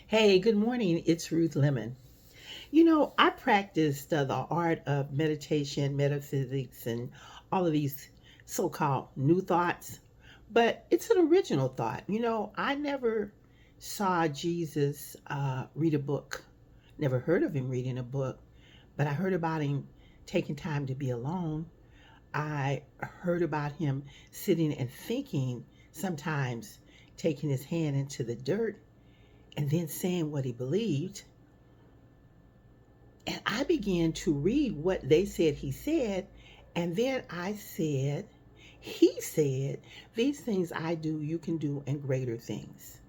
Hey, good morning. It's Ruth Lemon. I practiced the art of meditation, metaphysics, and all of these so called new thoughts, but it's an original thought. I never saw Jesus read a book, never heard of him reading a book, but I heard about him taking time to be alone. I heard about him sitting and thinking, sometimes taking his hand into the dirt and then saying what he believed. And I began to read what they said he said. And then I said, he said, these things I do, you can do, and greater things.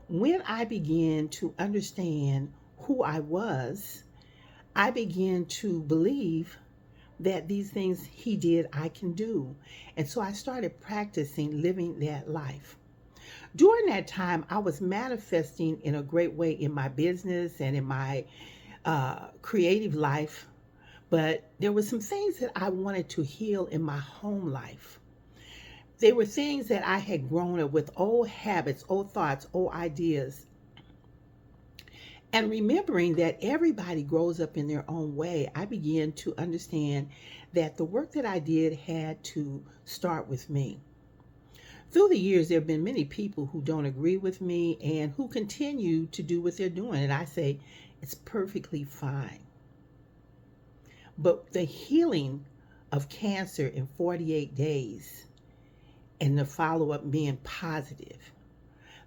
When I began to understand who I was, I began to believe that these things he did, I can do. And so I started practicing living that life. During that time, I was manifesting in a great way in my business and in my creative life, but there were some things that I wanted to heal in my home life. They were things that I had grown up with, old habits, old thoughts, old ideas. And remembering that everybody grows up in their own way, I began to understand that the work that I did had to start with me. Through the years, there have been many people who don't agree with me and who continue to do what they're doing. And I say, it's perfectly fine. But the healing of cancer in 48 days and the follow up being positive,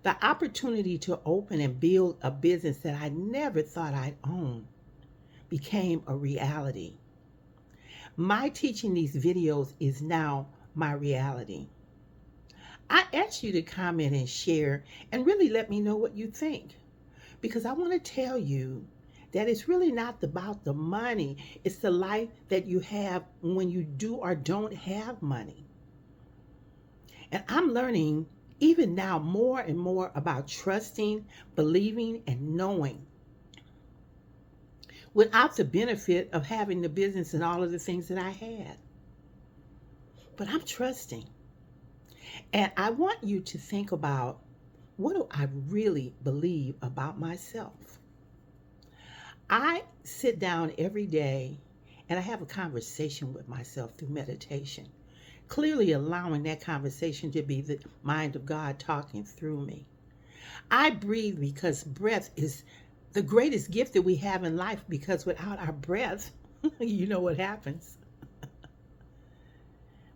the opportunity to open and build a business that I never thought I'd own became a reality. My teaching these videos is now my reality. I ask you to comment and share and really let me know what you think because I want to tell you that it's really not about the money. It's the life that you have when you do or don't have money. And I'm learning even now more and more about trusting, believing, and knowing without the benefit of having the business and all of the things that I had. But I'm trusting. And I want you to think about, what do I really believe about myself? I sit down every day and I have a conversation with myself through meditation, clearly allowing that conversation to be the mind of God talking through me. I breathe because breath is the greatest gift that we have in life, because without our breath, you know what happens.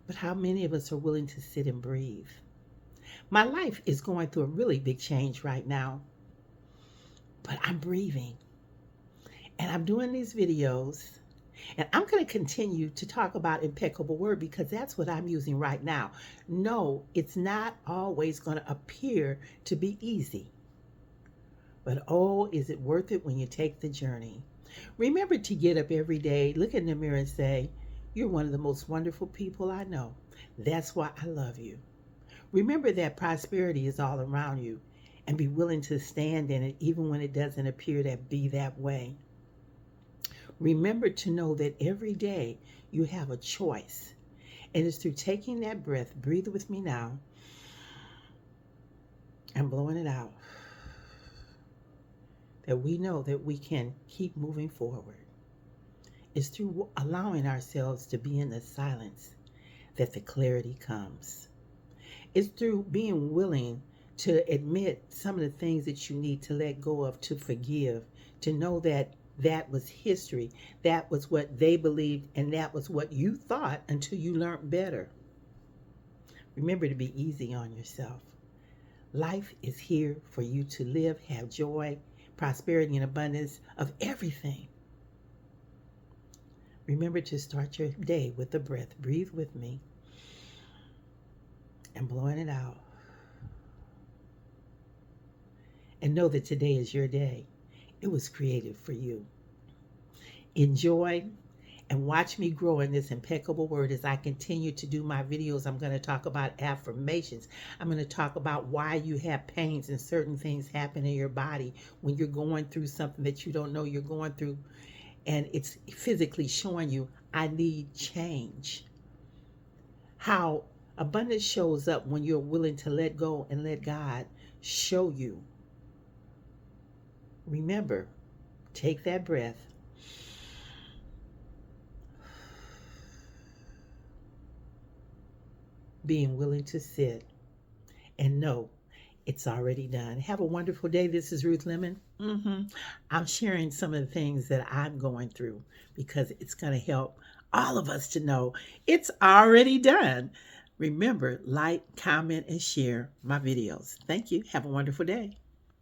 But how many of us are willing to sit and breathe? My life is going through a really big change right now, but I'm breathing and I'm doing these videos. And I'm going to continue to talk about impeccable word because that's what I'm using right now. No, it's not always going to appear to be easy. But oh, is it worth it when you take the journey? Remember to get up every day, look in the mirror and say, you're one of the most wonderful people I know. That's why I love you. Remember that prosperity is all around you and be willing to stand in it even when it doesn't appear to be that way. Remember to know that every day you have a choice. And it's through taking that breath, breathe with me now, and blowing it out, that we know that we can keep moving forward. It's through allowing ourselves to be in the silence that the clarity comes. It's through being willing to admit some of the things that you need to let go of, to forgive, to know that that was history. That was what they believed, and that was what you thought until you learned better. Remember to be easy on yourself. Life is here for you to live, have joy, prosperity, and abundance of everything. Remember to start your day with a breath. Breathe with me and blowing it out. And know that today is your day. It was created for you. Enjoy and watch me grow in this impeccable word as I continue to do my videos. I'm going to talk about affirmations. I'm going to talk about why you have pains and certain things happen in your body when you're going through something that you don't know you're going through. And it's physically showing you, I need change. How abundance shows up when you're willing to let go and let God show you Remember, take that breath. Being willing to sit and know it's already done. Have a wonderful day. This is Ruth Lemon. I'm sharing some of the things that I'm going through because it's going to help all of us to know it's already done. Remember, like, comment, and share my videos. Thank you. Have a wonderful day.